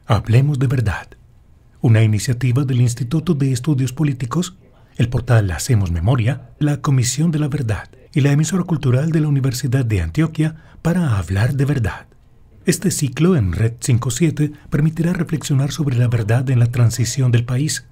Hablemos de Verdad, una iniciativa del Instituto de Estudios Políticos, el portal Hacemos Memoria, la Comisión de la Verdad y la emisora cultural de la Universidad de Antioquia para hablar de verdad. Este ciclo en Red 57 permitirá reflexionar sobre la verdad en la transición del país,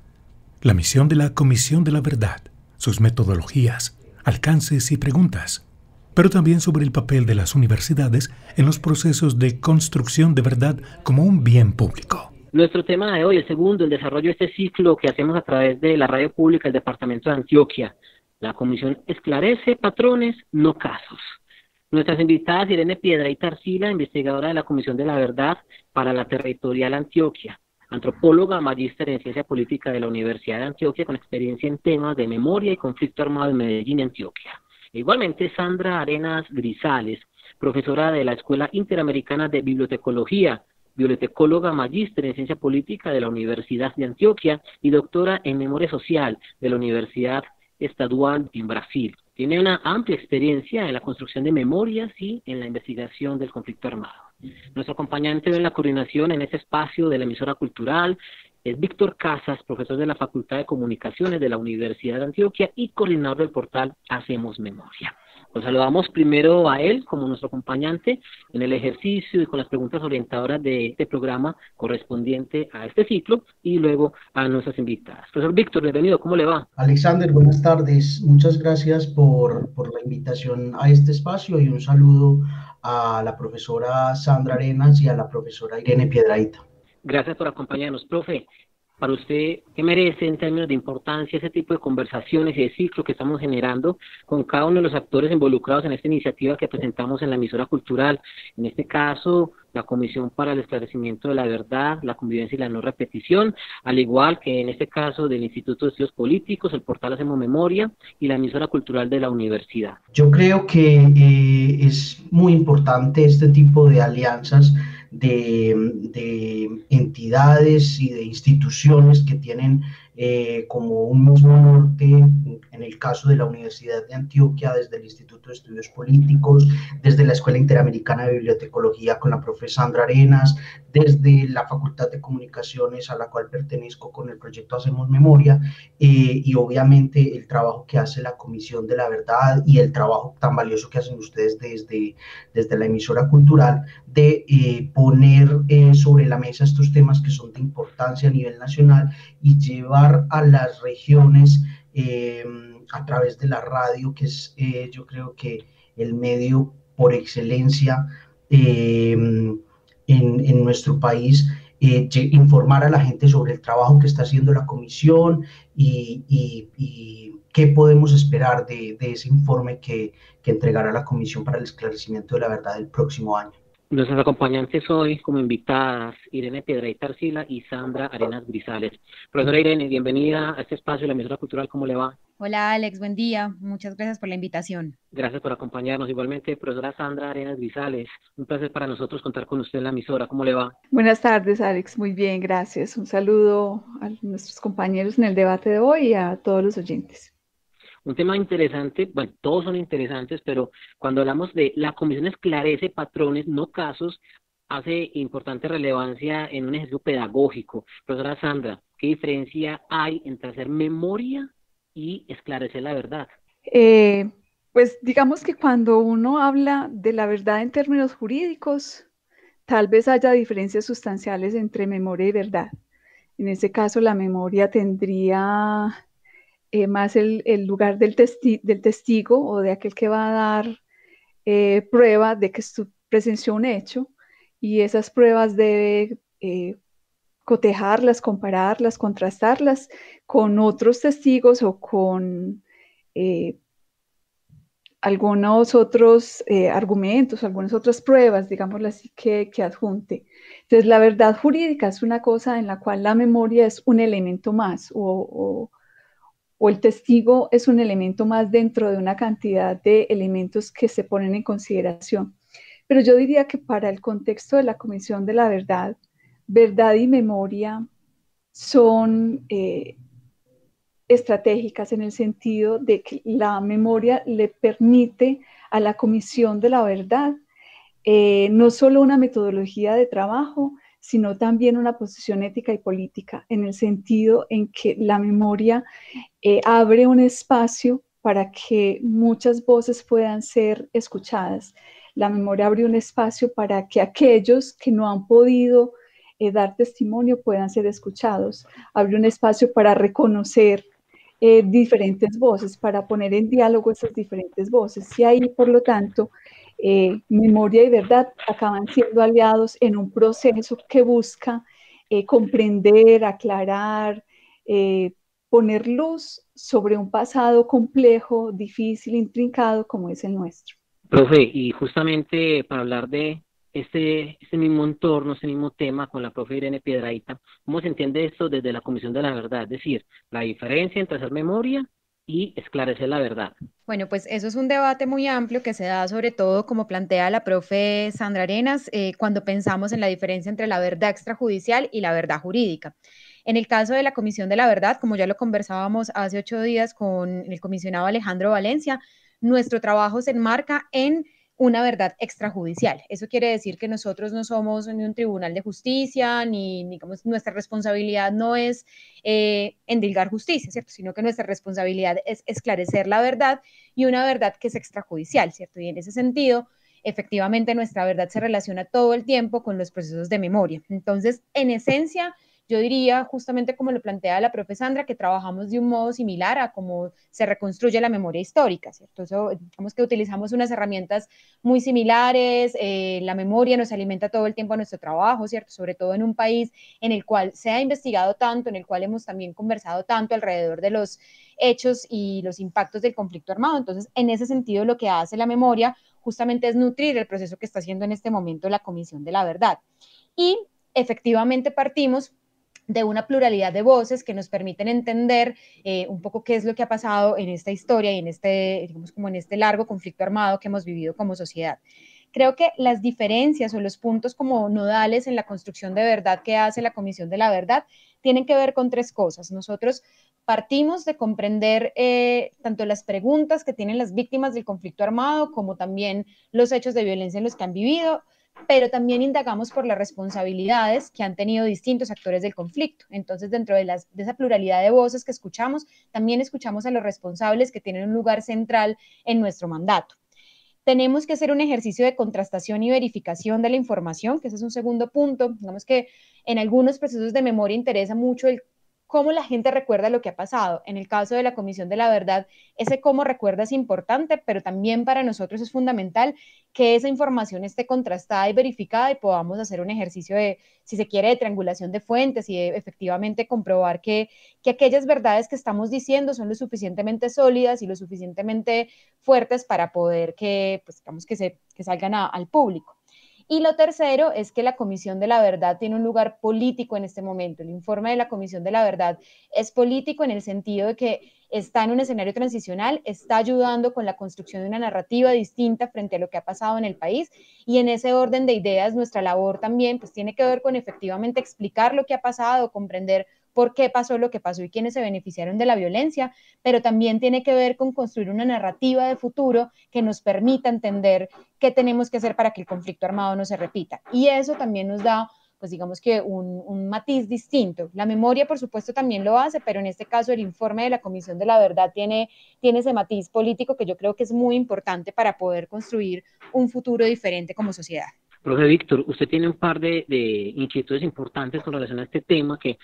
la misión de la Comisión de la Verdad, sus metodologías, alcances y preguntas, pero también sobre el papel de las universidades en los procesos de construcción de verdad como un bien público. Nuestro tema de hoy, el segundo, el desarrollo de este ciclo que hacemos a través de la radio pública del Departamento de Antioquia. La comisión esclarece patrones, no casos. Nuestras invitadas, Irene Piedrahita Arcila, investigadora de la Comisión de la Verdad para la Territorial Antioquia, antropóloga, magíster en Ciencia Política de la Universidad de Antioquia con experiencia en temas de memoria y conflicto armado en Medellín y Antioquia. Igualmente, Sandra Arenas Grisales, profesora de la Escuela Interamericana de Bibliotecología, bibliotecóloga magíster en Ciencia Política de la Universidad de Antioquia y doctora en Memoria Social de la Universidad Estadual en Brasil. Tiene una amplia experiencia en la construcción de memorias y en la investigación del conflicto armado. Nuestro acompañante en la coordinación en este espacio de la emisora cultural es Víctor Casas, profesor de la Facultad de Comunicaciones de la Universidad de Antioquia y coordinador del portal Hacemos Memoria. Lo saludamos primero a él como nuestro acompañante en el ejercicio y con las preguntas orientadoras de este programa correspondiente a este ciclo y luego a nuestras invitadas. Profesor Víctor, bienvenido, ¿cómo le va? Alexander, buenas tardes. Muchas gracias por la invitación a este espacio y un saludo a la profesora Sandra Arenas y a la profesora Irene Piedrahita. Gracias por acompañarnos, profe. Para usted, ¿qué merece en términos de importancia ese tipo de conversaciones y de ciclo que estamos generando con cada uno de los actores involucrados en esta iniciativa que presentamos en la emisora cultural? En este caso, la Comisión para el Esclarecimiento de la Verdad, la Convivencia y la No Repetición, al igual que en este caso del Instituto de Estudios Políticos, el portal Hacemos Memoria y la emisora cultural de la universidad. Yo creo que es muy importante este tipo de alianzas de entidades y de instituciones que tienen como un mismo norte, en el caso de la Universidad de Antioquia, desde el Instituto de Estudios Políticos, desde la Escuela Interamericana de Bibliotecología con la profe Sandra Arenas, desde la Facultad de Comunicaciones a la cual pertenezco con el proyecto Hacemos Memoria, y obviamente el trabajo que hace la Comisión de la Verdad y el trabajo tan valioso que hacen ustedes desde la emisora cultural de poner sobre la mesa estos temas que son de importancia a nivel nacional y llevar a las regiones a través de la radio, que es yo creo que el medio por excelencia en nuestro país, informar a la gente sobre el trabajo que está haciendo la comisión y qué podemos esperar de ese informe que entregará la Comisión para el Esclarecimiento de la Verdad el próximo año. Nuestras acompañantes hoy como invitadas, Irene Piedrahita Arcila y Sandra Arenas Grisales. Profesora Irene, bienvenida a este espacio de la emisora cultural, ¿cómo le va? Hola Alex, buen día. Muchas gracias por la invitación. Gracias por acompañarnos. Igualmente, profesora Sandra Arenas Grisales, un placer para nosotros contar con usted en la emisora. ¿Cómo le va? Buenas tardes, Alex. Muy bien, gracias. Un saludo a nuestros compañeros en el debate de hoy y a todos los oyentes. Un tema interesante, bueno, todos son interesantes, pero cuando hablamos de la comisión esclarece patrones, no casos, hace importante relevancia en un ejercicio pedagógico. Profesora Sandra, ¿qué diferencia hay entre hacer memoria y esclarecer la verdad? Pues digamos que cuando uno habla de la verdad en términos jurídicos, tal vez haya diferencias sustanciales entre memoria y verdad. En ese caso, la memoria tendría más el lugar del testigo o de aquel que va a dar prueba de que presenció un hecho, y esas pruebas debe cotejarlas, compararlas, contrastarlas con otros testigos o con algunos otros argumentos, algunas otras pruebas, digámoslo así, que adjunte. Entonces, la verdad jurídica es una cosa en la cual la memoria es un elemento más o el testigo es un elemento más dentro de una cantidad de elementos que se ponen en consideración. Pero yo diría que para el contexto de la Comisión de la Verdad, verdad y memoria son estratégicas en el sentido de que la memoria le permite a la Comisión de la Verdad no solo una metodología de trabajo, sino también una posición ética y política, en el sentido en que la memoria abre un espacio para que muchas voces puedan ser escuchadas. La memoria abre un espacio para que aquellos que no han podido dar testimonio puedan ser escuchados. Abre un espacio para reconocer diferentes voces, para poner en diálogo esas diferentes voces. Y ahí, por lo tanto, memoria y verdad acaban siendo aliados en un proceso que busca comprender, aclarar, poner luz sobre un pasado complejo, difícil, intrincado como es el nuestro. Profe, y justamente para hablar de este mismo entorno, este mismo tema con la profe Irene Piedrahita, ¿cómo se entiende esto desde la Comisión de la Verdad? Es decir, la diferencia entre hacer memoria y esclarecer la verdad. Bueno, pues eso es un debate muy amplio que se da sobre todo, como plantea la profe Sandra Arenas, cuando pensamos en la diferencia entre la verdad extrajudicial y la verdad jurídica. En el caso de la Comisión de la Verdad, como ya lo conversábamos hace 8 días con el comisionado Alejandro Valencia, nuestro trabajo se enmarca en una verdad extrajudicial. Eso quiere decir que nosotros no somos ni un tribunal de justicia, ni digamos, nuestra responsabilidad no es endilgar justicia, ¿cierto? Sino que nuestra responsabilidad es esclarecer la verdad y una verdad que es extrajudicial, ¿cierto? Y en ese sentido, efectivamente, nuestra verdad se relaciona todo el tiempo con los procesos de memoria. Entonces, en esencia, yo diría, justamente como lo plantea la profe Sandra, que trabajamos de un modo similar a cómo se reconstruye la memoria histórica, ¿cierto? Eso, digamos que utilizamos unas herramientas muy similares, la memoria nos alimenta todo el tiempo a nuestro trabajo, ¿cierto? Sobre todo en un país en el cual se ha investigado tanto, en el cual hemos también conversado tanto alrededor de los hechos y los impactos del conflicto armado. Entonces, en ese sentido, lo que hace la memoria justamente es nutrir el proceso que está haciendo en este momento la Comisión de la Verdad. Y efectivamente partimos de una pluralidad de voces que nos permiten entender un poco qué es lo que ha pasado en esta historia y en este, digamos, como en este largo conflicto armado que hemos vivido como sociedad. Creo que las diferencias o los puntos como nodales en la construcción de verdad que hace la Comisión de la Verdad tienen que ver con tres cosas. Nosotros partimos de comprender tanto las preguntas que tienen las víctimas del conflicto armado como también los hechos de violencia en los que han vivido, pero también indagamos por las responsabilidades que han tenido distintos actores del conflicto. Entonces, dentro de esa pluralidad de voces que escuchamos, también escuchamos a los responsables que tienen un lugar central en nuestro mandato. Tenemos que hacer un ejercicio de contrastación y verificación de la información, que ese es un segundo punto. Digamos que en algunos procesos de memoria interesa mucho el cómo la gente recuerda lo que ha pasado. En el caso de la Comisión de la Verdad, ese cómo recuerda es importante, pero también para nosotros es fundamental que esa información esté contrastada y verificada y podamos hacer un ejercicio de, si se quiere, de triangulación de fuentes y de efectivamente comprobar que aquellas verdades que estamos diciendo son lo suficientemente sólidas y lo suficientemente fuertes para poder que, pues, digamos, que salgan al público. Y lo tercero es que la Comisión de la Verdad tiene un lugar político en este momento. El informe de la Comisión de la Verdad es político en el sentido de que está en un escenario transicional, está ayudando con la construcción de una narrativa distinta frente a lo que ha pasado en el país, y en ese orden de ideas nuestra labor también pues tiene que ver con efectivamente explicar lo que ha pasado, comprender por qué pasó lo que pasó y quiénes se beneficiaron de la violencia, pero también tiene que ver con construir una narrativa de futuro que nos permita entender qué tenemos que hacer para que el conflicto armado no se repita. Y eso también nos da, pues digamos que un matiz distinto. La memoria, por supuesto, también lo hace, pero en este caso el informe de la Comisión de la Verdad tiene ese matiz político que yo creo que es muy importante para poder construir un futuro diferente como sociedad. Profe Víctor, usted tiene un par de inquietudes importantes con relación a este tema que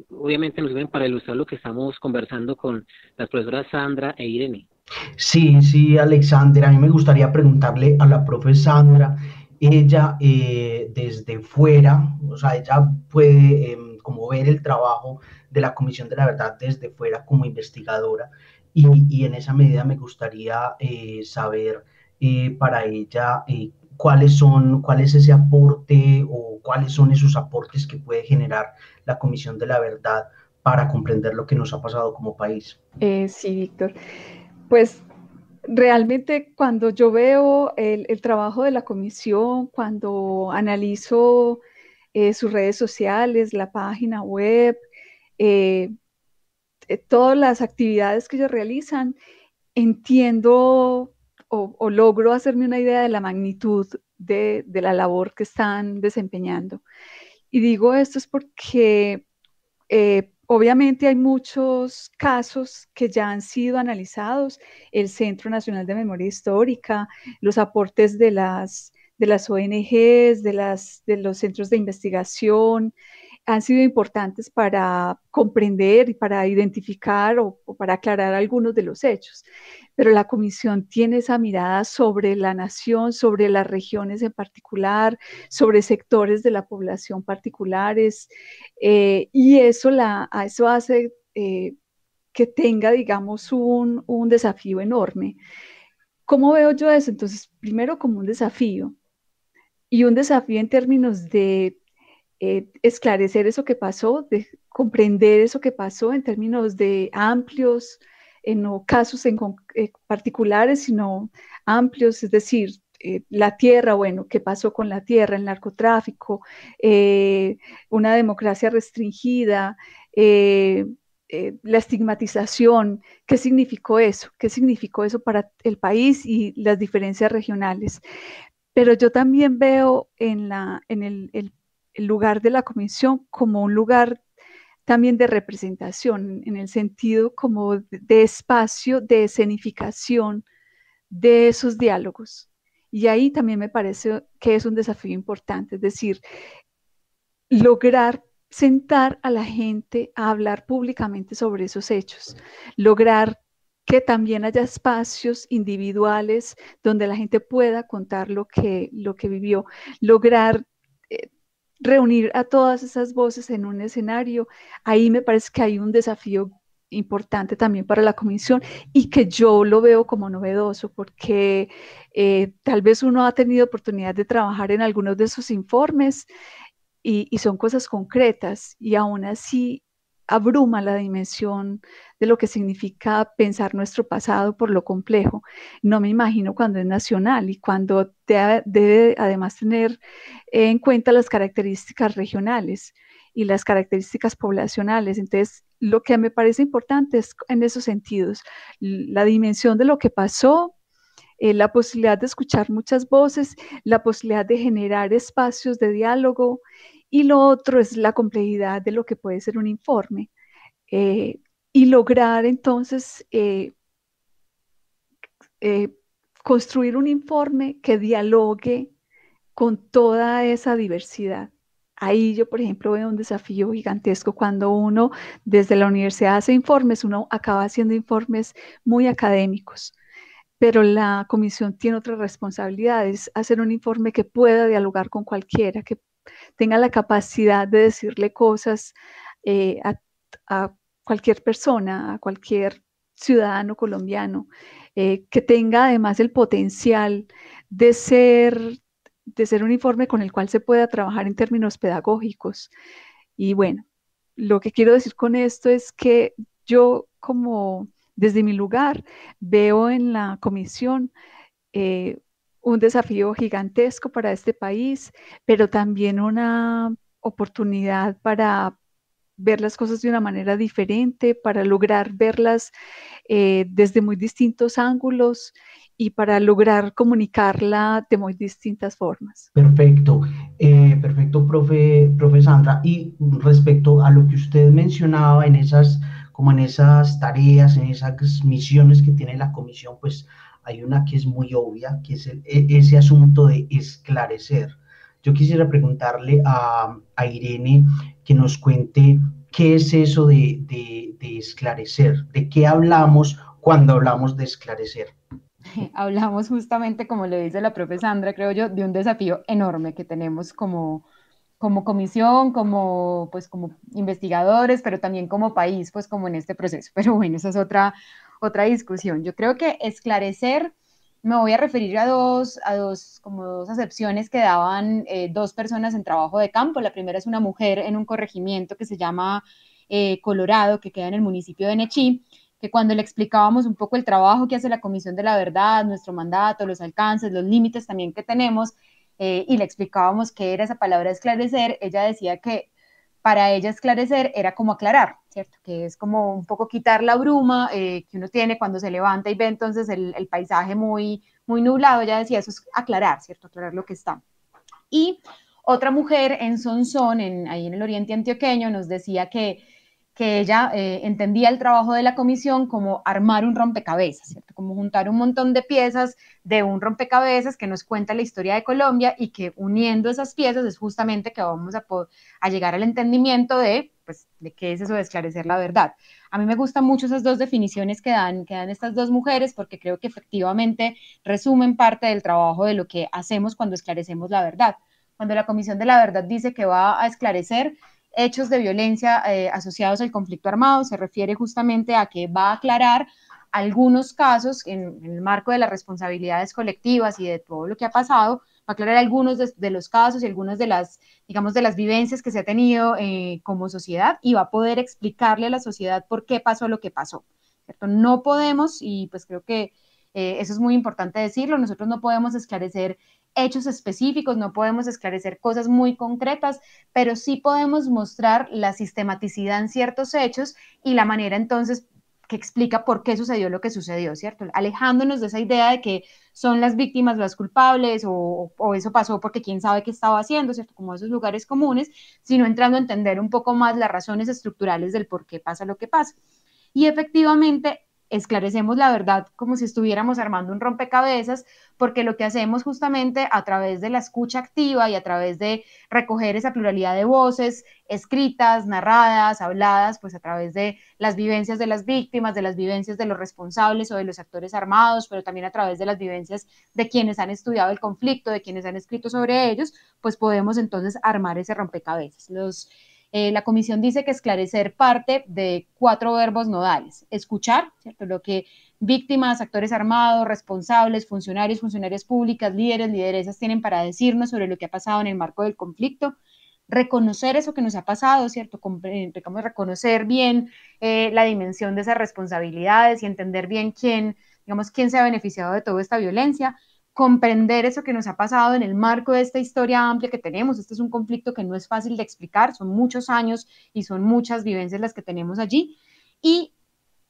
obviamente nos sirven para ilustrar lo que estamos conversando con las profesoras Sandra e Irene. Sí, Alexander, a mí me gustaría preguntarle a la profe Sandra, ella desde fuera, o sea, ella puede como ver el trabajo de la Comisión de la Verdad desde fuera como investigadora, y en esa medida me gustaría saber para ella cuál es ese aporte o cuáles son esos aportes que puede generar la Comisión de la Verdad para comprender lo que nos ha pasado como país. Sí, Víctor. Pues realmente cuando yo veo el trabajo de la comisión, cuando analizo sus redes sociales, la página web, todas las actividades que ellos realizan, entiendo o logro hacerme una idea de la magnitud de la labor que están desempeñando. Y digo esto es porque obviamente hay muchos casos que ya han sido analizados, el Centro Nacional de Memoria Histórica, los aportes de las ONGs, de los centros de investigación, han sido importantes para comprender y para identificar o para aclarar algunos de los hechos. Pero la comisión tiene esa mirada sobre la nación, sobre las regiones en particular, sobre sectores de la población particulares, y eso hace que tenga, digamos, un desafío enorme. ¿Cómo veo yo eso? Entonces, primero como un desafío, y un desafío en términos de esclarecer eso que pasó, de comprender eso que pasó en términos de amplios, no casos en particulares, sino amplios, es decir, la tierra, bueno, qué pasó con la tierra, el narcotráfico, una democracia restringida, la estigmatización, ¿qué significó eso? ¿Qué significó eso para el país y las diferencias regionales? Pero yo también veo en el lugar de la comisión como un lugar también de representación, en el sentido como de espacio, de escenificación de esos diálogos. Y ahí también me parece que es un desafío importante, es decir, lograr sentar a la gente a hablar públicamente sobre esos hechos, lograr que también haya espacios individuales donde la gente pueda contar lo que vivió, lograr reunir a todas esas voces en un escenario. Ahí me parece que hay un desafío importante también para la comisión y que yo lo veo como novedoso porque tal vez uno ha tenido oportunidad de trabajar en algunos de esos informes y son cosas concretas y aún así abruma la dimensión de lo que significa pensar nuestro pasado por lo complejo. No me imagino cuando es nacional y cuando debe además tener en cuenta las características regionales y las características poblacionales. Entonces, lo que me parece importante es en esos sentidos, la dimensión de lo que pasó, la posibilidad de escuchar muchas voces, la posibilidad de generar espacios de diálogo, y lo otro es la complejidad de lo que puede ser un informe, y lograr entonces construir un informe que dialogue con toda esa diversidad. Ahí yo, por ejemplo, veo un desafío gigantesco cuando uno desde la universidad hace informes, uno acaba haciendo informes muy académicos, pero la comisión tiene otras responsabilidades, hacer un informe que pueda dialogar con cualquiera, que tenga la capacidad de decirle cosas a cualquier persona, a cualquier ciudadano colombiano, que tenga además el potencial de ser un informe con el cual se pueda trabajar en términos pedagógicos. Y bueno, lo que quiero decir con esto es que yo como desde mi lugar veo en la comisión un desafío gigantesco para este país, pero también una oportunidad para ver las cosas de una manera diferente, para lograr verlas desde muy distintos ángulos y para lograr comunicarla de muy distintas formas. Perfecto, perfecto, profe Sandra. Y respecto a lo que usted mencionaba como en esas tareas, en esas misiones que tiene la comisión, pues hay una que es muy obvia, que es ese asunto de esclarecer. Yo quisiera preguntarle a Irene que nos cuente qué es eso de esclarecer, de qué hablamos cuando hablamos de esclarecer. Hablamos justamente, como le dice la profe Sandra, creo yo, de un desafío enorme que tenemos como comisión, pues, como investigadores, pero también como país, pues como en este proceso. Pero bueno, esa es otra discusión. Yo creo que esclarecer, me voy a referir como dos acepciones que daban dos personas en trabajo de campo. La primera es una mujer en un corregimiento que se llama Colorado, que queda en el municipio de Nechí, que cuando le explicábamos un poco el trabajo que hace la Comisión de la Verdad, nuestro mandato, los alcances, los límites también que tenemos, y le explicábamos qué era esa palabra esclarecer, ella decía que para ella esclarecer era como aclarar, ¿cierto? Que es como un poco quitar la bruma que uno tiene cuando se levanta y ve entonces el paisaje muy, muy nublado. Ella decía, eso es aclarar, ¿cierto? Aclarar lo que está. Y Otra mujer en Sonsón, ahí en el oriente antioqueño, nos decía que ella entendía el trabajo de la comisión como armar un rompecabezas, ¿cierto? Como juntar un montón de piezas de un rompecabezas que nos cuenta la historia de Colombia y que uniendo esas piezas es justamente que vamos a llegar al entendimiento de qué es eso de esclarecer la verdad. A mí me gustan mucho esas dos definiciones que dan estas dos mujeres porque creo que efectivamente resumen parte del trabajo de lo que hacemos cuando esclarecemos la verdad. Cuando la Comisión de la Verdad dice que va a esclarecer hechos de violencia asociados al conflicto armado, se refiere justamente a que va a aclarar algunos casos en el marco de las responsabilidades colectivas y de todo lo que ha pasado, va a aclarar algunos de los casos y algunas de las, digamos, de las vivencias que se ha tenido como sociedad y va a poder explicarle a la sociedad por qué pasó lo que pasó, ¿cierto? No podemos, y pues creo que eso es muy importante decirlo, nosotros no podemos esclarecer hechos específicos, no podemos esclarecer cosas muy concretas, pero sí podemos mostrar la sistematicidad en ciertos hechos y la manera entonces que explica por qué sucedió lo que sucedió, ¿cierto? Alejándonos de esa idea de que son las víctimas las culpables o eso pasó porque quién sabe qué estaba haciendo, ¿cierto? Como esos lugares comunes, sino entrando a entender un poco más las razones estructurales del por qué pasa lo que pasa. Y efectivamente, esclarecemos la verdad como si estuviéramos armando un rompecabezas, porque lo que hacemos justamente a través de la escucha activa y a través de recoger esa pluralidad de voces escritas, narradas, habladas, pues a través de las vivencias de las víctimas, de las vivencias de los responsables o de los actores armados, pero también a través de las vivencias de quienes han estudiado el conflicto, de quienes han escrito sobre ellos, pues podemos entonces armar ese rompecabezas. La comisión dice que esclarecer parte de 4 verbos nodales. Escuchar, ¿cierto? Lo que víctimas, actores armados, responsables, funcionarios, funcionarias públicas, líderes, lideresas tienen para decirnos sobre lo que ha pasado en el marco del conflicto. Reconocer eso que nos ha pasado, ¿cierto? Reconocer bien la dimensión de esas responsabilidades y entender bien quién se ha beneficiado de toda esta violencia. Comprender eso que nos ha pasado en el marco de esta historia amplia que tenemos. Este es un conflicto que no es fácil de explicar, son muchos años y son muchas vivencias las que tenemos allí. Y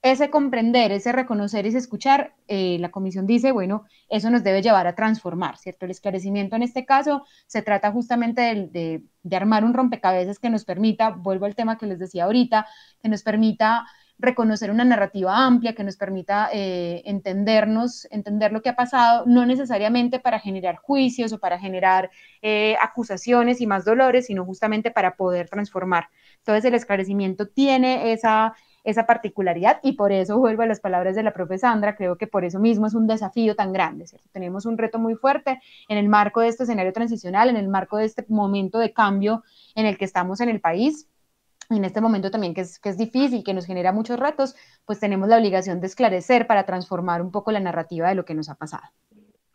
ese comprender, ese reconocer, ese escuchar, la comisión dice, bueno, eso nos debe llevar a transformar, ¿cierto? El esclarecimiento en este caso se trata justamente de armar un rompecabezas que nos permita, vuelvo al tema que les decía ahorita, que nos permita reconocer una narrativa amplia, que nos permita entender lo que ha pasado, no necesariamente para generar juicios o para generar acusaciones y más dolores, sino justamente para poder transformar. Entonces el esclarecimiento tiene esa particularidad y por eso vuelvo a las palabras de la profe Sandra, creo que por eso mismo es un desafío tan grande, ¿cierto? Tenemos un reto muy fuerte en el marco de este escenario transicional, en el marco de este momento de cambio en el que estamos en el país, en este momento también que es difícil, que nos genera muchos retos, pues tenemos la obligación de esclarecer para transformar un poco la narrativa de lo que nos ha pasado.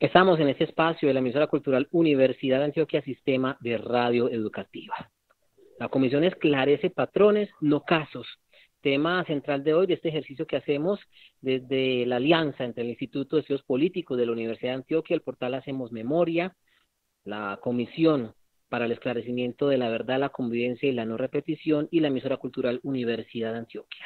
Estamos en este espacio de la emisora cultural Universidad de Antioquia, Sistema de Radio Educativa. La comisión esclarece patrones, no casos. Tema central de hoy, de este ejercicio que hacemos desde la alianza entre el Instituto de Estudios Políticos de la Universidad de Antioquia, el portal Hacemos Memoria, la Comisión para el Esclarecimiento de la Verdad, la Convivencia y la No Repetición y la emisora cultural Universidad de Antioquia.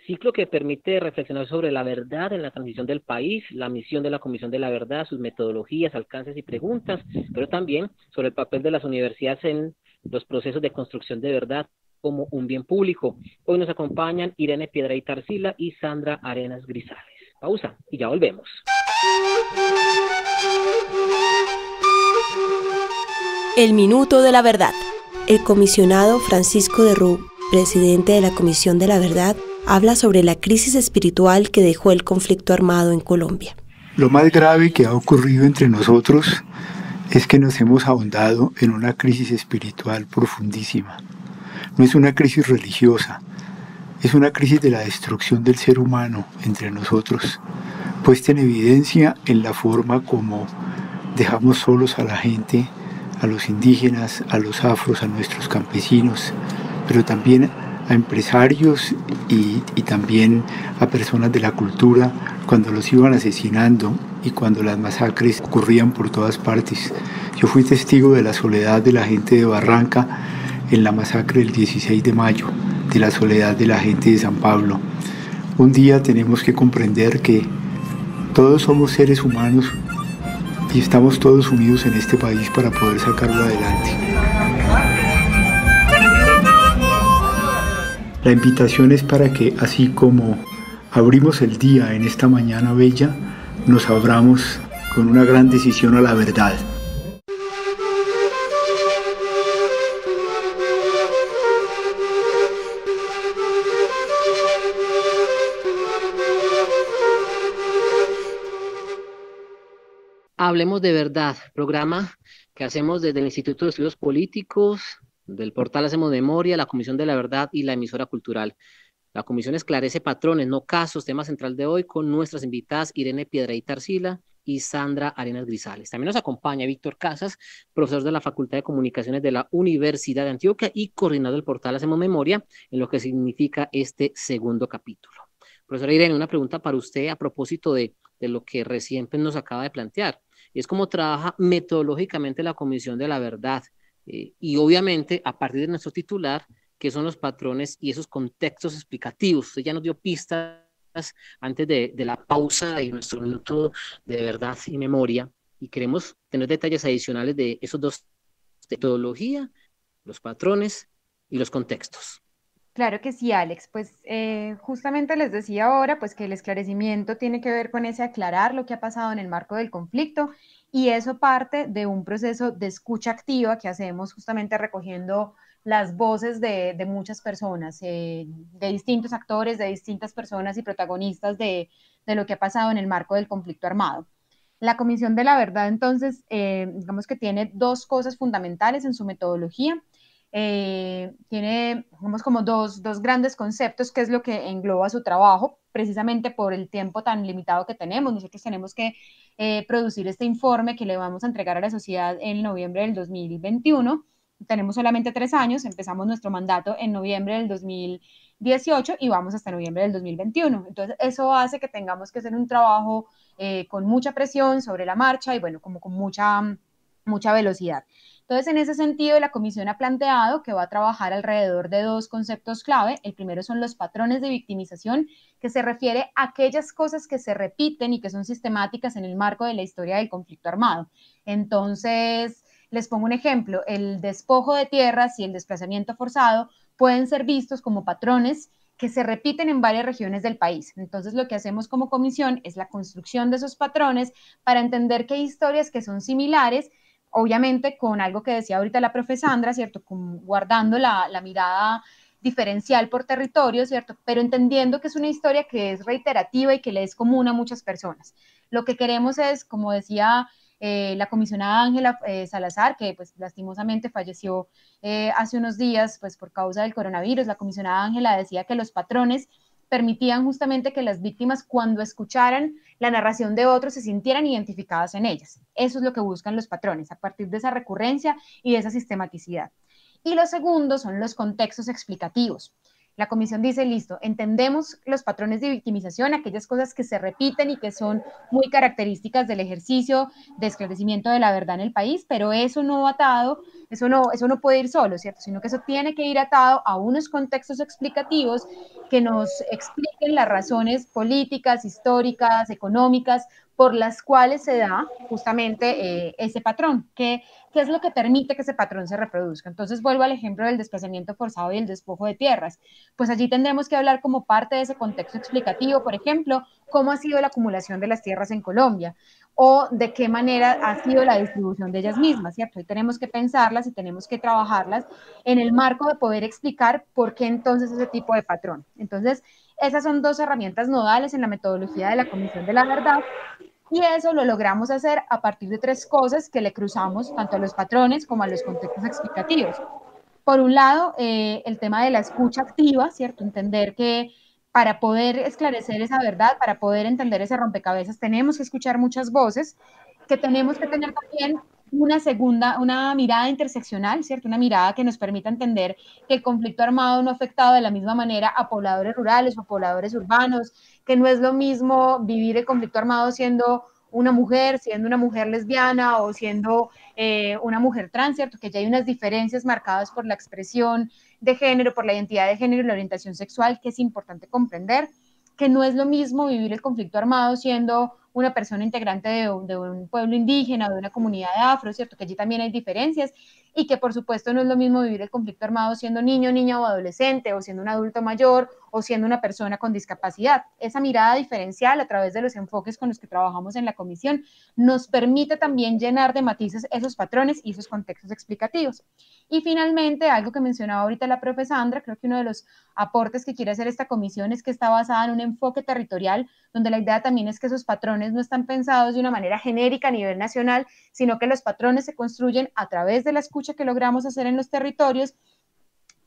Ciclo que permite reflexionar sobre la verdad en la transición del país, la misión de la Comisión de la Verdad, sus metodologías, alcances y preguntas, pero también sobre el papel de las universidades en los procesos de construcción de verdad como un bien público. Hoy nos acompañan Irene Piedrahita Arcila y Sandra Arenas Grisales. Pausa y ya volvemos. El Minuto de la Verdad. El comisionado Francisco de Rú, presidente de la Comisión de la Verdad, habla sobre la crisis espiritual que dejó el conflicto armado en Colombia. Lo más grave que ha ocurrido entre nosotros es que nos hemos ahondado en una crisis espiritual profundísima. No es una crisis religiosa, es una crisis de la destrucción del ser humano entre nosotros, puesta en evidencia en la forma como dejamos solos a la gente, a los indígenas, a los afros, a nuestros campesinos, pero también a empresarios y también a personas de la cultura cuando los iban asesinando y cuando las masacres ocurrían por todas partes. Yo fui testigo de la soledad de la gente de Barranca en la masacre del 16 de mayo, de la soledad de la gente de San Pablo. Un día tenemos que comprender que todos somos seres humanos y estamos todos unidos en este país para poder sacarlo adelante. La invitación es para que, así como abrimos el día en esta mañana bella, nos abramos con una gran decisión a la verdad. Hablemos de Verdad, programa que hacemos desde el Instituto de Estudios Políticos, del portal Hacemos Memoria, la Comisión de la Verdad y la emisora cultural. La comisión esclarece patrones, no casos, tema central de hoy, con nuestras invitadas Irene Piedrahita Arcila y Sandra Arenas Grisales. También nos acompaña Víctor Casas, profesor de la Facultad de Comunicaciones de la Universidad de Antioquia y coordinador del portal Hacemos Memoria, en lo que significa este segundo capítulo. Profesora Irene, una pregunta para usted a propósito de lo que recién nos acaba de plantear. Es cómo trabaja metodológicamente la Comisión de la Verdad y obviamente a partir de nuestro titular, qué son los patrones y esos contextos explicativos. Usted ya nos dio pistas antes de la pausa de nuestro minuto de verdad y memoria y queremos tener detalles adicionales de esos dos, metodología, los patrones y los contextos. Claro que sí, Alex. Pues justamente les decía ahora pues que el esclarecimiento tiene que ver con ese aclarar lo que ha pasado en el marco del conflicto y eso parte de un proceso de escucha activa que hacemos justamente recogiendo las voces de muchas personas, de distintos actores, de distintas personas y protagonistas de lo que ha pasado en el marco del conflicto armado. La Comisión de la Verdad, entonces, digamos que tiene dos cosas fundamentales en su metodología. Tiene, digamos, como dos grandes conceptos, que es lo que engloba su trabajo, precisamente por el tiempo tan limitado que tenemos. Nosotros tenemos que producir este informe que le vamos a entregar a la sociedad en noviembre del 2021. Tenemos solamente 3 años, empezamos nuestro mandato en noviembre del 2018 y vamos hasta noviembre del 2021. Entonces, eso hace que tengamos que hacer un trabajo con mucha presión sobre la marcha y, bueno, como con mucha velocidad. Entonces, en ese sentido, la comisión ha planteado que va a trabajar alrededor de dos conceptos clave. El primero son los patrones de victimización, que se refiere a aquellas cosas que se repiten y que son sistemáticas en el marco de la historia del conflicto armado. Entonces, les pongo un ejemplo, el despojo de tierras y el desplazamiento forzado pueden ser vistos como patrones que se repiten en varias regiones del país. Entonces, lo que hacemos como comisión es la construcción de esos patrones para entender que hay historias que son similares, obviamente con algo que decía ahorita la profe Sandra, ¿cierto? Como guardando la mirada diferencial por territorio, ¿cierto? Pero entendiendo que es una historia que es reiterativa y que le es común a muchas personas. Lo que queremos es, como decía la comisionada Ángela Salazar, que pues lastimosamente falleció hace unos días pues por causa del coronavirus, la comisionada Ángela decía que los patrones permitían justamente que las víctimas, cuando escucharan la narración de otros, se sintieran identificadas en ellas. Eso es lo que buscan los patrones, a partir de esa recurrencia y de esa sistematicidad. Y lo segundo son los contextos explicativos. La comisión dice, listo, entendemos los patrones de victimización, aquellas cosas que se repiten y que son muy características del ejercicio de esclarecimiento de la verdad en el país, pero eso no va atado, eso no puede ir solo, ¿cierto? Sino que eso tiene que ir atado a unos contextos explicativos que nos expliquen las razones políticas, históricas, económicas, por las cuales se da justamente ese patrón, ¿qué es lo que permite que ese patrón se reproduzca? Entonces vuelvo al ejemplo del desplazamiento forzado y el despojo de tierras. Pues allí tendremos que hablar como parte de ese contexto explicativo, por ejemplo, cómo ha sido la acumulación de las tierras en Colombia o de qué manera ha sido la distribución de ellas mismas, ¿cierto? Y tenemos que pensarlas y tenemos que trabajarlas en el marco de poder explicar por qué entonces ese tipo de patrón. Entonces, esas son dos herramientas nodales en la metodología de la Comisión de la Verdad. Y eso lo logramos hacer a partir de 3 cosas que le cruzamos tanto a los patrones como a los contextos explicativos. Por un lado, el tema de la escucha activa, ¿cierto? Entender que para poder esclarecer esa verdad, para poder entender ese rompecabezas, tenemos que escuchar muchas voces, que tenemos que tener también una mirada interseccional, ¿cierto? Una mirada que nos permita entender que el conflicto armado no ha afectado de la misma manera a pobladores rurales o a pobladores urbanos, que no es lo mismo vivir el conflicto armado siendo una mujer lesbiana o siendo una mujer trans, ¿cierto? Que ya hay unas diferencias marcadas por la expresión de género, por la identidad de género y la orientación sexual, que es importante comprender, que no es lo mismo vivir el conflicto armado siendo una persona integrante de un pueblo indígena o de una comunidad afro, ¿cierto? Que allí también hay diferencias y que por supuesto no es lo mismo vivir el conflicto armado siendo niño, niña o adolescente, o siendo un adulto mayor, o siendo una persona con discapacidad. Esa mirada diferencial a través de los enfoques con los que trabajamos en la comisión nos permite también llenar de matices esos patrones y esos contextos explicativos. Y finalmente, algo que mencionaba ahorita la profe Sandra, creo que uno de los aportes que quiere hacer esta comisión es que está basada en un enfoque territorial, donde la idea también es que esos patrones no están pensados de una manera genérica a nivel nacional, sino que los patrones se construyen a través de la escucha que logramos hacer en los territorios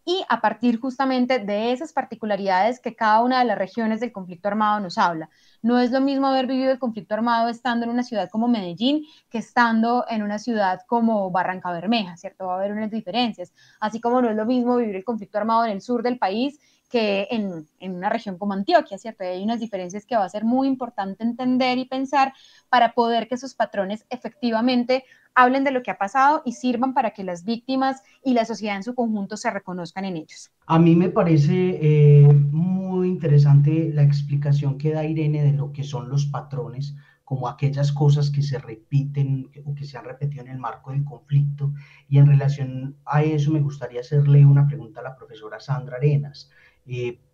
y a partir justamente de esas particularidades que cada una de las regiones del conflicto armado nos habla. No es lo mismo haber vivido el conflicto armado estando en una ciudad como Medellín que estando en una ciudad como Barranca Bermeja, ¿cierto? Va a haber unas diferencias, así como no es lo mismo vivir el conflicto armado en el sur del país que en una región como Antioquia, ¿cierto? Hay unas diferencias que va a ser muy importante entender y pensar para poder que esos patrones efectivamente hablen de lo que ha pasado y sirvan para que las víctimas y la sociedad en su conjunto se reconozcan en ellos. A mí me parece muy interesante la explicación que da Irene de lo que son los patrones, como aquellas cosas que se repiten o que se han repetido en el marco del conflicto. Y en relación a eso me gustaría hacerle una pregunta a la profesora Sandra Arenas.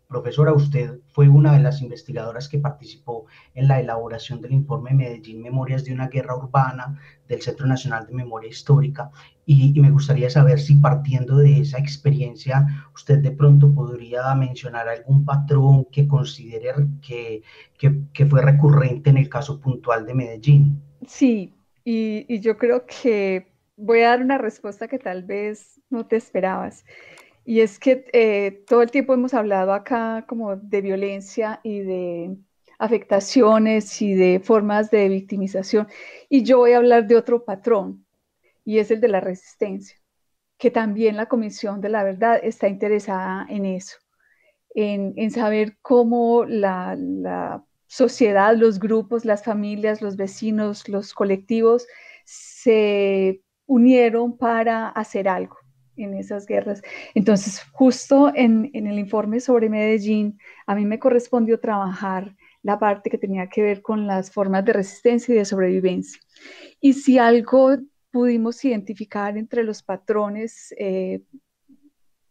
Profesora, usted fue una de las investigadoras que participó en la elaboración del informe Medellín, Memorias de una Guerra Urbana del Centro Nacional de Memoria Histórica, y me gustaría saber si partiendo de esa experiencia usted de pronto podría mencionar algún patrón que considere que fue recurrente en el caso puntual de Medellín. Sí, y yo creo que voy a dar una respuesta que tal vez no te esperabas. Y es que todo el tiempo hemos hablado acá como de violencia y de afectaciones y de formas de victimización. Y yo voy a hablar de otro patrón, y es el de la resistencia, que también la Comisión de la Verdad está interesada en eso, en saber cómo la sociedad, los grupos, las familias, los vecinos, los colectivos se unieron para hacer algo en esas guerras. Entonces, justo en el informe sobre Medellín, a mí me correspondió trabajar la parte que tenía que ver con las formas de resistencia y de sobrevivencia. Y si algo pudimos identificar entre los patrones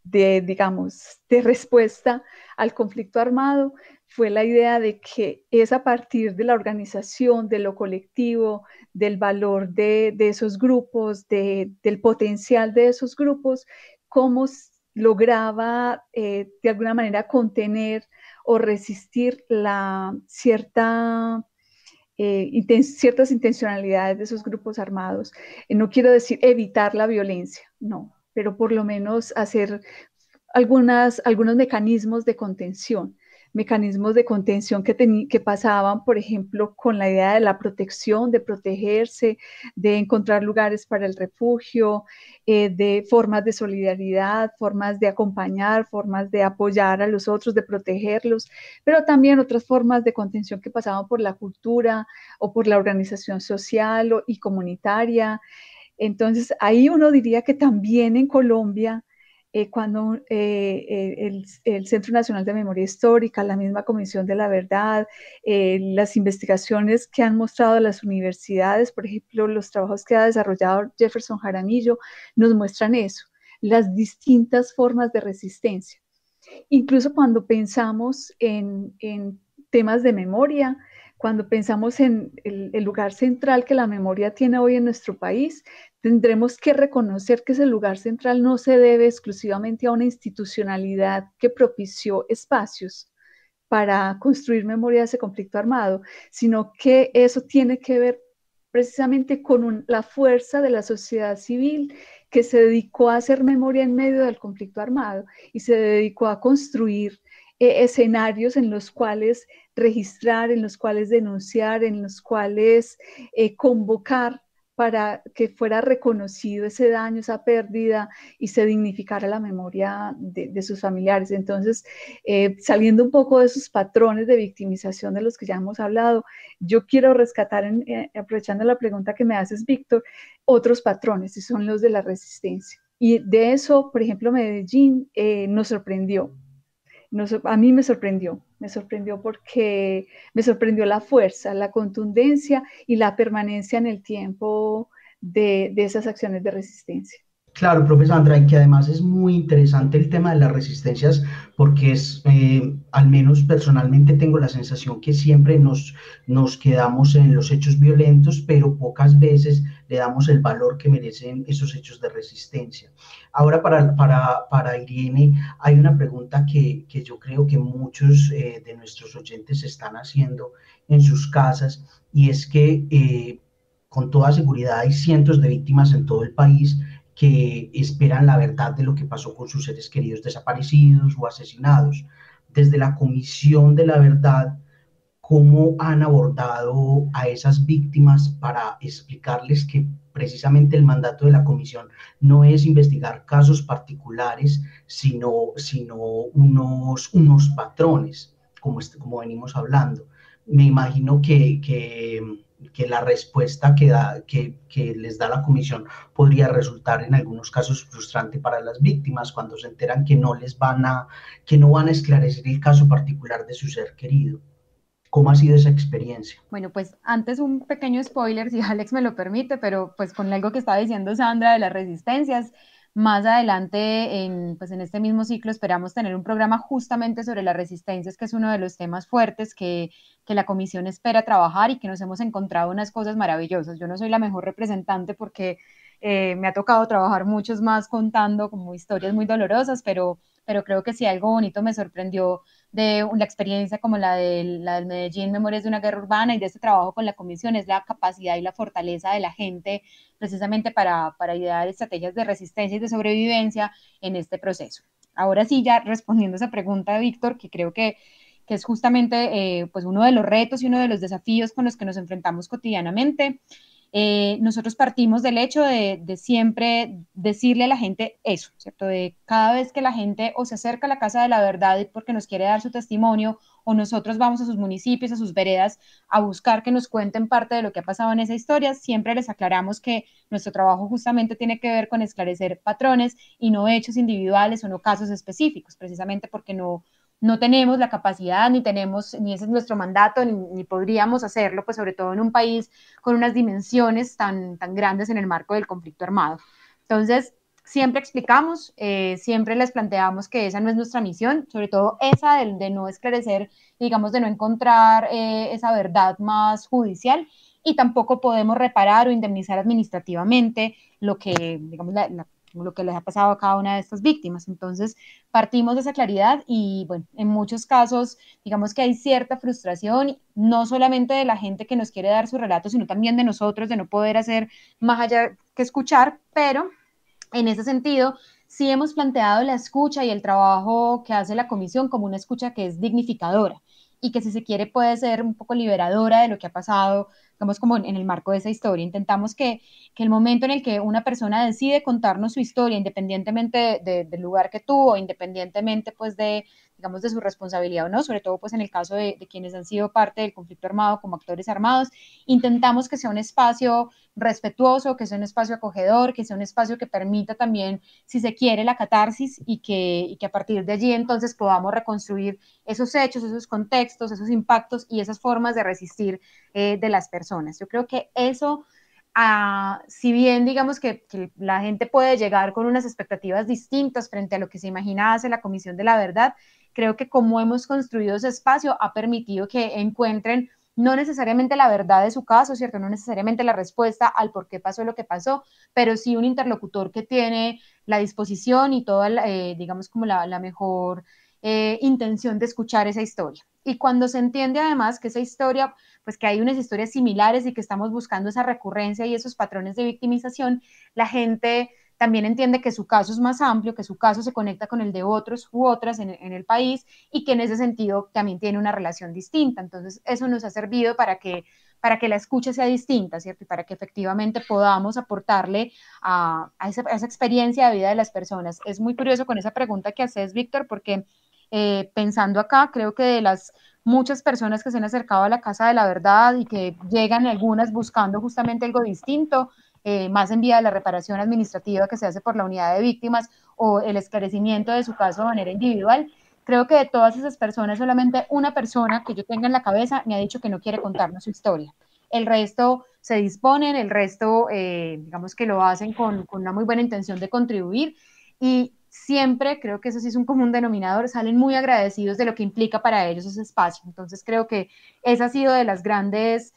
de respuesta al conflicto armado, fue la idea de que es a partir de la organización, de lo colectivo, del valor de esos grupos, del potencial de esos grupos, cómo lograba de alguna manera contener o resistir ciertas intencionalidades de esos grupos armados. No quiero decir evitar la violencia, no, pero por lo menos hacer algunos mecanismos de contención que pasaban, por ejemplo, con la idea de la protección, de protegerse, de encontrar lugares para el refugio, de formas de solidaridad, formas de acompañar, formas de apoyar a los otros, de protegerlos, pero también otras formas de contención que pasaban por la cultura o por la organización social y comunitaria. Entonces, ahí uno diría que también en Colombia, cuando el Centro Nacional de Memoria Histórica, la misma Comisión de la Verdad, las investigaciones que han mostrado las universidades, por ejemplo, los trabajos que ha desarrollado Jefferson Jaramillo, nos muestran eso, las distintas formas de resistencia. Incluso cuando pensamos en temas de memoria, cuando pensamos en el lugar central que la memoria tiene hoy en nuestro país, tendremos que reconocer que ese lugar central no se debe exclusivamente a una institucionalidad que propició espacios para construir memoria de ese conflicto armado, sino que eso tiene que ver precisamente con la fuerza de la sociedad civil que se dedicó a hacer memoria en medio del conflicto armado y se dedicó a construir escenarios en los cuales registrar, en los cuales denunciar, en los cuales convocar para que fuera reconocido ese daño, esa pérdida y se dignificara la memoria de sus familiares. Entonces, saliendo un poco de esos patrones de victimización de los que ya hemos hablado, yo quiero rescatar, aprovechando la pregunta que me haces, Víctor, otros patrones y son los de la resistencia. Y de eso, por ejemplo, Medellín nos sorprendió. a mí me sorprendió porque me sorprendió la fuerza, la contundencia y la permanencia en el tiempo de esas acciones de resistencia. Claro, profe Sandra, y que además es muy interesante el tema de las resistencias porque al menos personalmente tengo la sensación que siempre nos quedamos en los hechos violentos, pero pocas veces le damos el valor que merecen esos hechos de resistencia. Ahora, para Irene, hay una pregunta que yo creo que muchos de nuestros oyentes están haciendo en sus casas, y es que con toda seguridad hay cientos de víctimas en todo el país que esperan la verdad de lo que pasó con sus seres queridos desaparecidos o asesinados. Desde la Comisión de la Verdad, ¿cómo han abordado a esas víctimas para explicarles que precisamente el mandato de la comisión no es investigar casos particulares, sino unos patrones, como venimos hablando? Me imagino que la respuesta que les da la comisión podría resultar en algunos casos frustrante para las víctimas cuando se enteran que que no van a esclarecer el caso particular de su ser querido. ¿Cómo ha sido esa experiencia? Bueno, pues antes un pequeño spoiler, si Alex me lo permite, pero pues con algo que estaba diciendo Sandra de las resistencias, más adelante pues en este mismo ciclo esperamos tener un programa justamente sobre las resistencias, que es uno de los temas fuertes que la comisión espera trabajar y que nos hemos encontrado unas cosas maravillosas. Yo no soy la mejor representante porque me ha tocado trabajar muchos más contando como historias muy dolorosas, pero creo que sí algo bonito me sorprendió de una experiencia como la del Medellín, Memorias de una Guerra Urbana, y de este trabajo con la comisión, es la capacidad y la fortaleza de la gente precisamente para idear estrategias de resistencia y de sobrevivencia en este proceso. Ahora sí, ya respondiendo a esa pregunta, Víctor, que creo que es justamente pues uno de los retos y uno de los desafíos con los que nos enfrentamos cotidianamente. Nosotros partimos del hecho de siempre decirle a la gente eso, ¿cierto? De cada vez que la gente o se acerca a la Casa de la Verdad porque nos quiere dar su testimonio, o nosotros vamos a sus municipios, a sus veredas, a buscar que nos cuenten parte de lo que ha pasado en esa historia, siempre les aclaramos que nuestro trabajo justamente tiene que ver con esclarecer patrones y no hechos individuales o no casos específicos, precisamente porque no tenemos la capacidad, ni ese es nuestro mandato, ni podríamos hacerlo, pues sobre todo en un país con unas dimensiones tan grandes en el marco del conflicto armado. Entonces, siempre explicamos, siempre les planteamos que esa no es nuestra misión, sobre todo esa de no esclarecer, digamos, de no encontrar esa verdad más judicial, y tampoco podemos reparar o indemnizar administrativamente lo que, digamos, lo que les ha pasado a cada una de estas víctimas. Entonces, partimos de esa claridad y, bueno, en muchos casos, digamos que hay cierta frustración, no solamente de la gente que nos quiere dar su relato, sino también de nosotros, de no poder hacer más allá que escuchar, pero en ese sentido, sí hemos planteado la escucha y el trabajo que hace la comisión como una escucha que es dignificadora y que, si se quiere, puede ser un poco liberadora de lo que ha pasado, digamos, como en el marco de esa historia. Intentamos que el momento en el que una persona decide contarnos su historia, independientemente del lugar que tuvo, independientemente pues digamos, de su responsabilidad o no, sobre todo pues en el caso de quienes han sido parte del conflicto armado como actores armados, intentamos que sea un espacio respetuoso, que sea un espacio acogedor, que sea un espacio que permita también, si se quiere, la catarsis, y que a partir de allí entonces podamos reconstruir esos hechos, esos contextos, esos impactos y esas formas de resistir de las personas. Yo creo que eso, si bien digamos que la gente puede llegar con unas expectativas distintas frente a lo que se imagina hace la Comisión de la Verdad, creo que como hemos construido ese espacio ha permitido que encuentren no necesariamente la verdad de su caso, ¿cierto? No necesariamente la respuesta al por qué pasó lo que pasó, pero sí un interlocutor que tiene la disposición y toda, digamos, como la mejor intención de escuchar esa historia. Y cuando se entiende además que esa historia, pues que hay unas historias similares y que estamos buscando esa recurrencia y esos patrones de victimización, la gente también entiende que su caso es más amplio, que su caso se conecta con el de otros u otras en el país, y que en ese sentido también tiene una relación distinta. Entonces, eso nos ha servido para que la escucha sea distinta, ¿cierto? Y para que efectivamente podamos aportarle a esa experiencia de vida de las personas. Es muy curioso con esa pregunta que haces, Víctor, porque pensando acá, creo que de las muchas personas que se han acercado a la Casa de la Verdad y que llegan algunas buscando justamente algo distinto, más en vía de la reparación administrativa que se hace por la unidad de víctimas o el esclarecimiento de su caso de manera individual, Creo que de todas esas personas, solamente una persona que yo tenga en la cabeza me ha dicho que no quiere contarnos su historia. El resto se disponen, el resto, digamos que lo hacen con una muy buena intención de contribuir y siempre, creo que eso sí es un común denominador, salen muy agradecidos de lo que implica para ellos ese espacio. Entonces creo que esa ha sido de las grandes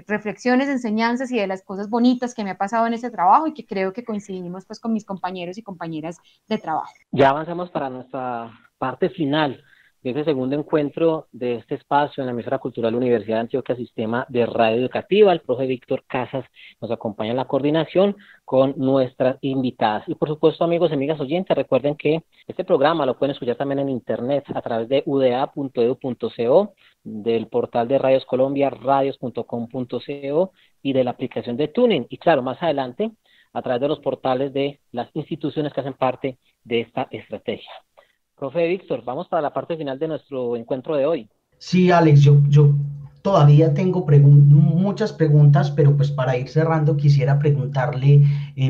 reflexiones, enseñanzas y de las cosas bonitas que me ha pasado en ese trabajo y que creo que coincidimos pues con mis compañeros y compañeras de trabajo. Ya avanzamos para nuestra parte final de este segundo encuentro de este espacio en la emisora cultural Universidad de Antioquia, Sistema de Radio Educativa. El profe Víctor Casas nos acompaña en la coordinación con nuestras invitadas. Y por supuesto, amigos y amigas oyentes, recuerden que este programa lo pueden escuchar también en internet a través de uda.edu.co, del portal de Radios Colombia, radios.com.co y de la aplicación de Tuning. Y claro, más adelante, a través de los portales de las instituciones que hacen parte de esta estrategia. Profe Víctor, vamos para la parte final de nuestro encuentro de hoy. Sí, Alex, yo todavía tengo muchas preguntas, pero pues para ir cerrando quisiera preguntarle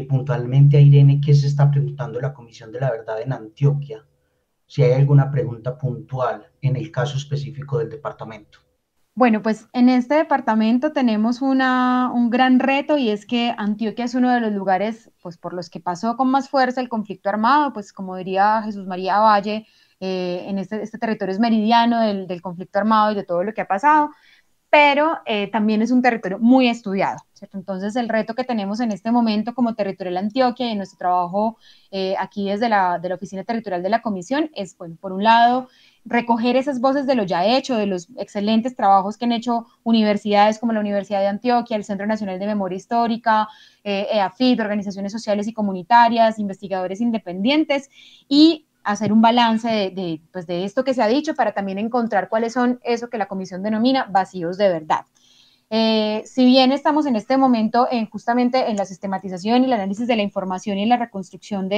puntualmente a Irene qué se está preguntando la Comisión de la Verdad en Antioquia, si hay alguna pregunta puntual en el caso específico del departamento. Bueno, pues en este departamento tenemos un gran reto y es que Antioquia es uno de los lugares pues, por los que pasó con más fuerza el conflicto armado, pues como diría Jesús María Valle, en este territorio es meridiano del conflicto armado y de todo lo que ha pasado, pero también es un territorio muy estudiado, ¿cierto? Entonces el reto que tenemos en este momento como Territorial Antioquia y en nuestro trabajo aquí desde de la Oficina Territorial de la Comisión es, bueno, por un lado, recoger esas voces de lo ya hecho, de los excelentes trabajos que han hecho universidades como la Universidad de Antioquia, el Centro Nacional de Memoria Histórica, EAFIT, organizaciones sociales y comunitarias, investigadores independientes y hacer un balance pues de esto que se ha dicho para también encontrar cuáles son eso que la comisión denomina vacíos de verdad. Si bien estamos en este momento justamente en la sistematización y el análisis de la información y en la reconstrucción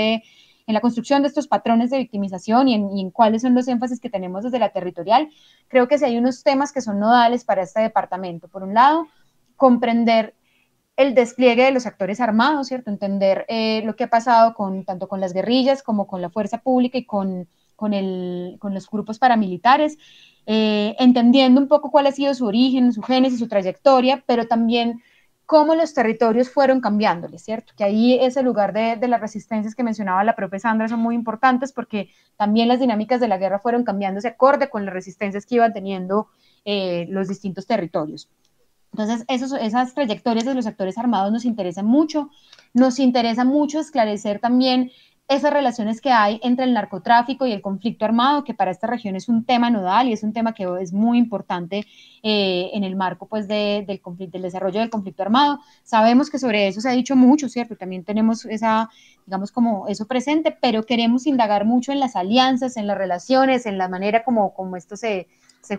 en la construcción de estos patrones de victimización y en cuáles son los énfasis que tenemos desde la territorial, creo que sí hay unos temas que son nodales para este departamento. Por un lado, comprender el despliegue de los actores armados, ¿cierto? Entender lo que ha pasado tanto con las guerrillas como con la fuerza pública y con los grupos paramilitares, entendiendo un poco cuál ha sido su origen, su génesis, su trayectoria, pero también cómo los territorios fueron cambiándoles, ¿cierto? Que ahí ese lugar de las resistencias que mencionaba la profe Sandra son muy importantes porque también las dinámicas de la guerra fueron cambiándose acorde con las resistencias que iban teniendo los distintos territorios. Entonces, esas trayectorias de los actores armados nos interesa mucho esclarecer también esas relaciones que hay entre el narcotráfico y el conflicto armado, que para esta región es un tema nodal y es un tema que es muy importante en el marco pues, del desarrollo del conflicto armado. Sabemos que sobre eso se ha dicho mucho, ¿cierto? También tenemos digamos, como eso presente, pero queremos indagar mucho en las alianzas, en las relaciones, en la manera como esto se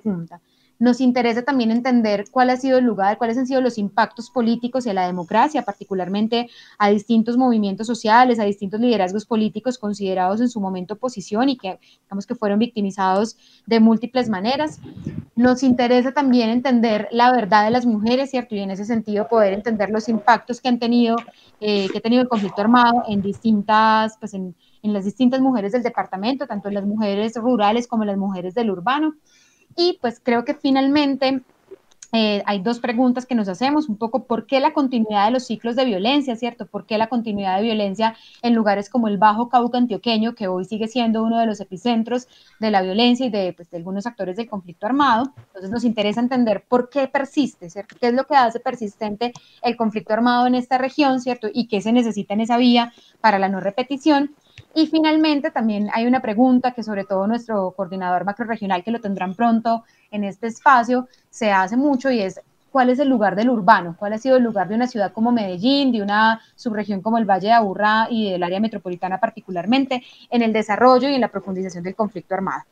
junta. Nos interesa también entender cuál ha sido el lugar, cuáles han sido los impactos políticos y a la democracia, particularmente a distintos movimientos sociales, a distintos liderazgos políticos considerados en su momento oposición y que, digamos, que fueron victimizados de múltiples maneras. Nos interesa también entender la verdad de las mujeres, ¿cierto? Y en ese sentido poder entender los impactos que ha tenido el conflicto armado en las distintas mujeres del departamento, tanto en las mujeres rurales como en las mujeres del urbano. Y pues creo que finalmente hay dos preguntas que nos hacemos, un poco por qué la continuidad de los ciclos de violencia, ¿cierto? ¿Por qué la continuidad de violencia en lugares como el Bajo Cauca antioqueño, que hoy sigue siendo uno de los epicentros de la violencia y de algunos actores del conflicto armado? Entonces nos interesa entender por qué persiste, ¿cierto? ¿Qué es lo que hace persistente el conflicto armado en esta región, ¿cierto? Y qué se necesita en esa vía para la no repetición. Y finalmente también hay una pregunta que sobre todo nuestro coordinador macrorregional, que lo tendrán pronto en este espacio, se hace mucho y es ¿cuál es el lugar del urbano? ¿Cuál ha sido el lugar de una ciudad como Medellín, de una subregión como el Valle de Aburrá y del área metropolitana particularmente en el desarrollo y en la profundización del conflicto armado?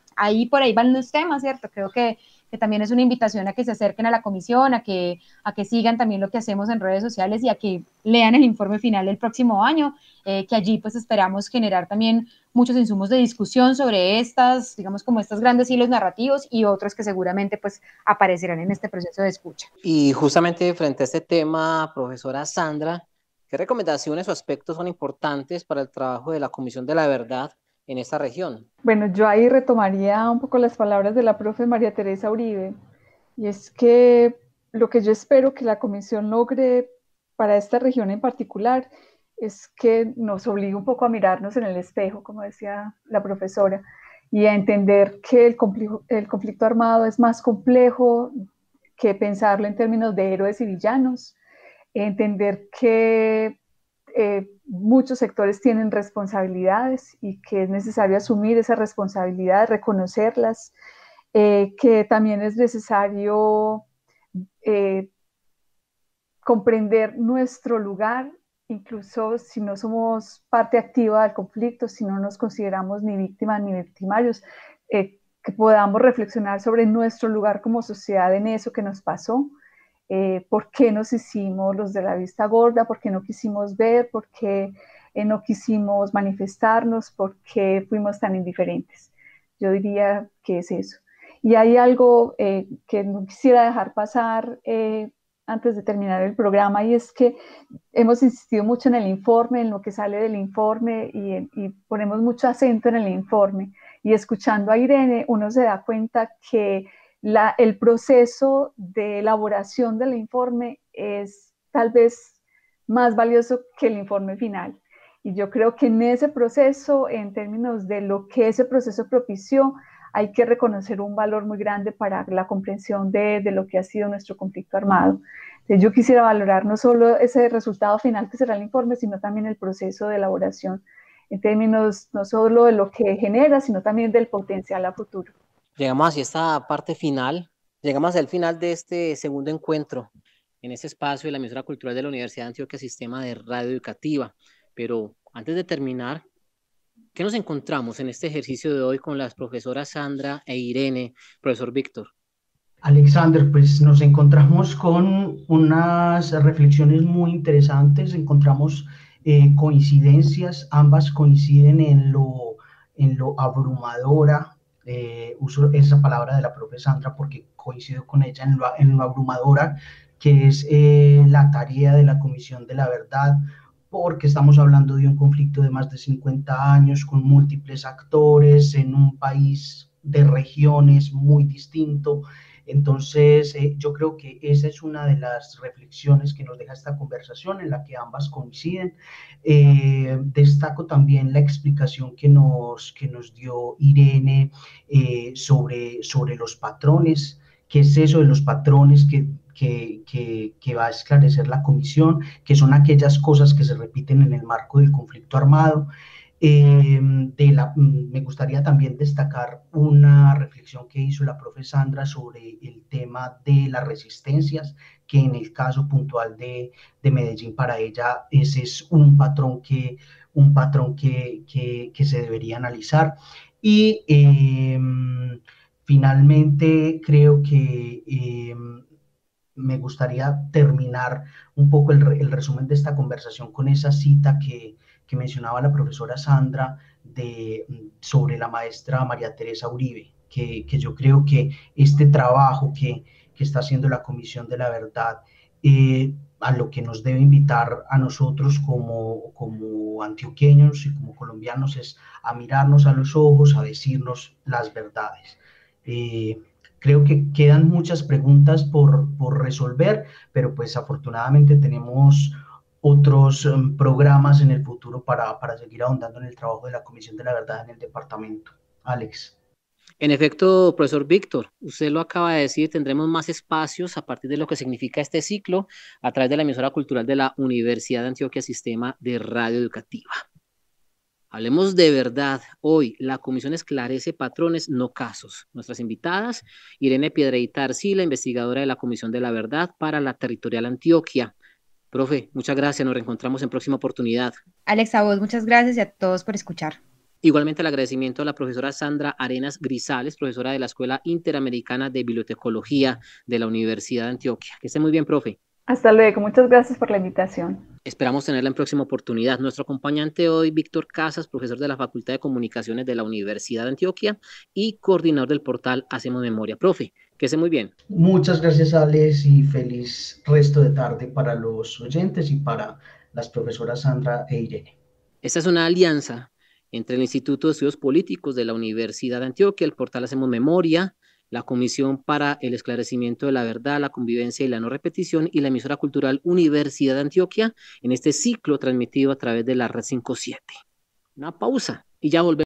Por ahí van los temas, ¿cierto? Creo que también es una invitación a que se acerquen a la comisión, a que sigan también lo que hacemos en redes sociales y a que lean el informe final del próximo año, que allí pues esperamos generar también muchos insumos de discusión sobre digamos como estos grandes hilos narrativos y otros que seguramente pues aparecerán en este proceso de escucha. Y justamente frente a este tema, profesora Sandra, ¿qué recomendaciones o aspectos son importantes para el trabajo de la Comisión de la Verdad en esta región. Bueno, yo ahí retomaría un poco las palabras de la profe María Teresa Uribe, y es que lo que yo espero que la comisión logre para esta región en particular es que nos obligue un poco a mirarnos en el espejo, como decía la profesora, y a entender que el conflicto armado es más complejo que pensarlo en términos de héroes y villanos, entender que muchos sectores tienen responsabilidades y que es necesario asumir esas responsabilidades, reconocerlas, que también es necesario comprender nuestro lugar, incluso si no somos parte activa del conflicto, si no nos consideramos ni víctimas ni victimarios, que podamos reflexionar sobre nuestro lugar como sociedad en eso que nos pasó. ¿Por qué nos hicimos los de la vista gorda? ¿Por qué no quisimos ver? ¿Por qué no quisimos manifestarnos? ¿Por qué fuimos tan indiferentes? Yo diría que es eso. Y hay algo que no quisiera dejar pasar antes de terminar el programa, y es que hemos insistido mucho en el informe, en lo que sale del informe, y ponemos mucho acento en el informe. Y escuchando a Irene, uno se da cuenta que el proceso de elaboración del informe es tal vez más valioso que el informe final. Y yo creo que en ese proceso, en términos de lo que ese proceso propició, hay que reconocer un valor muy grande para la comprensión de lo que ha sido nuestro conflicto armado. Entonces, yo quisiera valorar no solo ese resultado final que será el informe, sino también el proceso de elaboración, en términos no solo de lo que genera, sino también del potencial a futuro. Llegamos hacia esta parte final, llegamos al final de este segundo encuentro en este espacio de la emisora cultural de la Universidad de Antioquia, Sistema de Radio Educativa. Pero antes de terminar, ¿qué nos encontramos en este ejercicio de hoy con las profesoras Sandra e Irene, profesor Víctor? Alexander, pues nos encontramos con unas reflexiones muy interesantes, encontramos coincidencias, ambas coinciden en lo abrumadora. Uso esa palabra de la profe Sandra porque coincido con ella en lo abrumadora que es la tarea de la Comisión de la Verdad, porque estamos hablando de un conflicto de más de 50 años con múltiples actores en un país de regiones muy distinto. Entonces, yo creo que esa es una de las reflexiones que nos deja esta conversación en la que ambas coinciden. Destaco también la explicación que nos dio Irene sobre los patrones. ¿Qué es eso de los patrones que va a esclarecer la comisión? Que son aquellas cosas que se repiten en el marco del conflicto armado. Me gustaría también destacar una reflexión que hizo la profe Sandra sobre el tema de las resistencias, que en el caso puntual de Medellín, para ella ese es un patrón que se debería analizar. Y finalmente creo que me gustaría terminar un poco el resumen de esta conversación con esa cita que mencionaba la profesora Sandra sobre la maestra María Teresa Uribe, que yo creo que este trabajo que está haciendo la Comisión de la Verdad, a lo que nos debe invitar a nosotros como antioqueños y como colombianos es a mirarnos a los ojos, a decirnos las verdades. Creo que quedan muchas preguntas por resolver, pero pues afortunadamente tenemos otros programas en el futuro para seguir ahondando en el trabajo de la Comisión de la Verdad en el departamento. Alex. En efecto, profesor Víctor, usted lo acaba de decir, tendremos más espacios a partir de lo que significa este ciclo a través de la emisora cultural de la Universidad de Antioquia, Sistema de Radio Educativa. Hablemos de verdad. Hoy la comisión esclarece patrones, no casos. Nuestras invitadas, Irene Piedrahita Arcila, investigadora de la Comisión de la Verdad para la Territorial Antioquia. Profe, muchas gracias. Nos reencontramos en próxima oportunidad. Alex, a vos muchas gracias y a todos por escuchar. Igualmente el agradecimiento a la profesora Sandra Arenas Grisales, profesora de la Escuela Interamericana de Bibliotecología de la Universidad de Antioquia. Que esté muy bien, profe. Hasta luego. Muchas gracias por la invitación. Esperamos tenerla en próxima oportunidad. Nuestro acompañante hoy, Víctor Casas, profesor de la Facultad de Comunicaciones de la Universidad de Antioquia y coordinador del portal Hacemos Memoria. Profe, que esté muy bien. Muchas gracias, Alex, y feliz resto de tarde para los oyentes y para las profesoras Sandra e Irene. Esta es una alianza entre el Instituto de Estudios Políticos de la Universidad de Antioquia, el portal Hacemos Memoria, la Comisión para el Esclarecimiento de la Verdad, la Convivencia y la No Repetición y la emisora cultural Universidad de Antioquia en este ciclo transmitido a través de la Red 57. Una pausa y ya volvemos.